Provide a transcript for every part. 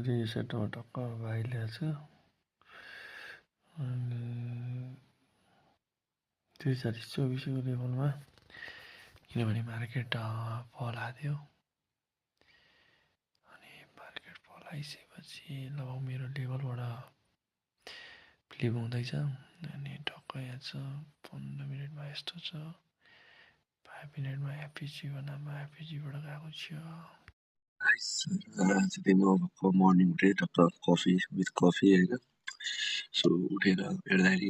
already सेटमा टक्क भइरहेको छ अनि 2024 को लेभलमा किनभने मार्केट फल आयो अनि मार्केट फल आइसकेपछि लगभग मेरो लेभलबाट फ्लिप हुँदैछ अनि टक्क यहाँ छ 15 मिनेटमा यस्तो छ 5 मिनेटमा एफपिजी बनामा एफपिजीबाट गएको छ आज दिनको मर्निङ उठेँ टक्क कफी विथ कफी होइन सो उठेर हेर्दाखेरि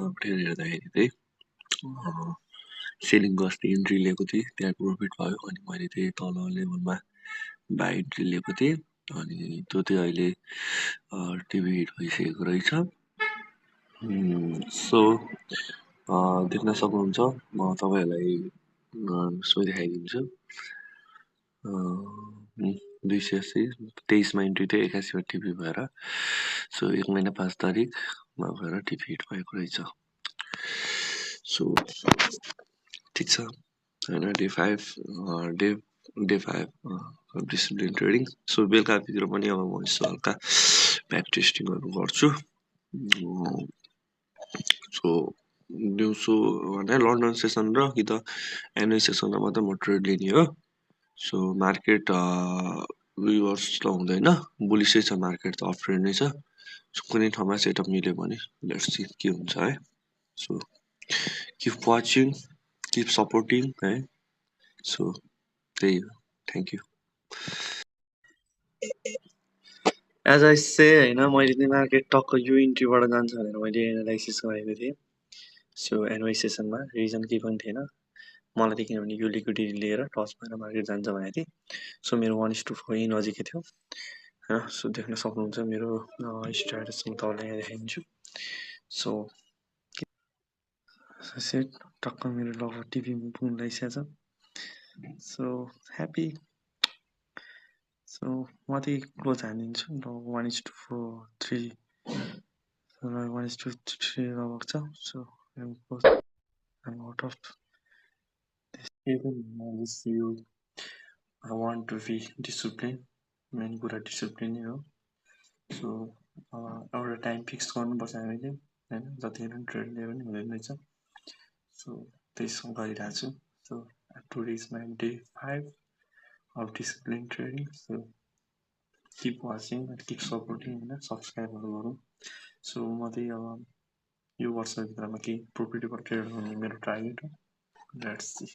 उठेर हेर्दाखेरि चाहिँ सेलिङ अस्ति इन्ट्री लिएको थिएँ त्यहाँ प्रफिट भयो अनि मैले त्यही तल लेभलमा बाई इन्ट्री लिएको थिएँ अनि त्यो चाहिँ अहिले टिभी हिट भइसकेको रहेछ सो देख्न सक्नुहुन्छ म तपाईँहरूलाई सो देखाइदिन्छु 280 23मा इन्ट्री थियो 81मा टिभी भएर सो 1 महिना 5 तारिकमा भएर टिभी हिट भएको रहेछ सो ठिक छ होइन डे 5 डिसिप्लिन ट्रेडिङ सो बेलुकातिर पनि अब म यसो हल्का ब्याक टेस्टिङहरू गर्छु सो दिउँसो भने लन्डन सेसन र कि त एनुअल सेसनमा मात्रै म ट्रेड लिने हो सो मार्केट रिभर्स त हुँदैन बुलिसै छ मार्केट त अफ ट्रेड नै छ सो कुनै ठाउँमा सेटअप मिल्यो भने लेट्स सी के हुन्छ है so keep watching keep supporting है सो त्यही हो थ्याङ्क यू एज आई से होइन मैले चाहिँ मार्केट टक्क यो इन्ट्रीबाट जान्छ भनेर मैले एनालाइसिस गरेको थिएँ सो एनुअल सेसनमा रिजन केही पनि थिएन मलाई चाहिँ किनभने यो लिक्विडिटी लिएर टस भएर मार्केट जान्छ भनेको थिएँ सो मेरो 1:4 नजिकै थियो होइन सो देख्न सक्नुहुन्छ मेरो स्ट्याटस म तपाईँलाई यहाँ देखाइदिन्छु सो सेट टक्क मेरो लगभग टिभी पुग्नु लागिसकेको छ सो ह्याप्पी सो म चाहिँ क्लोज हानिदिन्छु लगभग 1:3 लगभग छ so I'm out of this even you I want to be disciplined main कुरा डिसिप्लिन नै हो सो एउटा टाइम फिक्स गर्नुपर्छ हामीले होइन जतिखेर ट्रेड लियो भने हुँदैन रहेछ सो त्यसो गरिरहेको छु so today is my day 5 of discipline trading so keep watching keep supporting होइन सब्सक्राइबहरू गरौँ सो म चाहिँ अब यो वर्षभित्रमा केही प्रोफिटेबल ट्रेड गर्ने मेरो टार्गेट हो लेट्स सी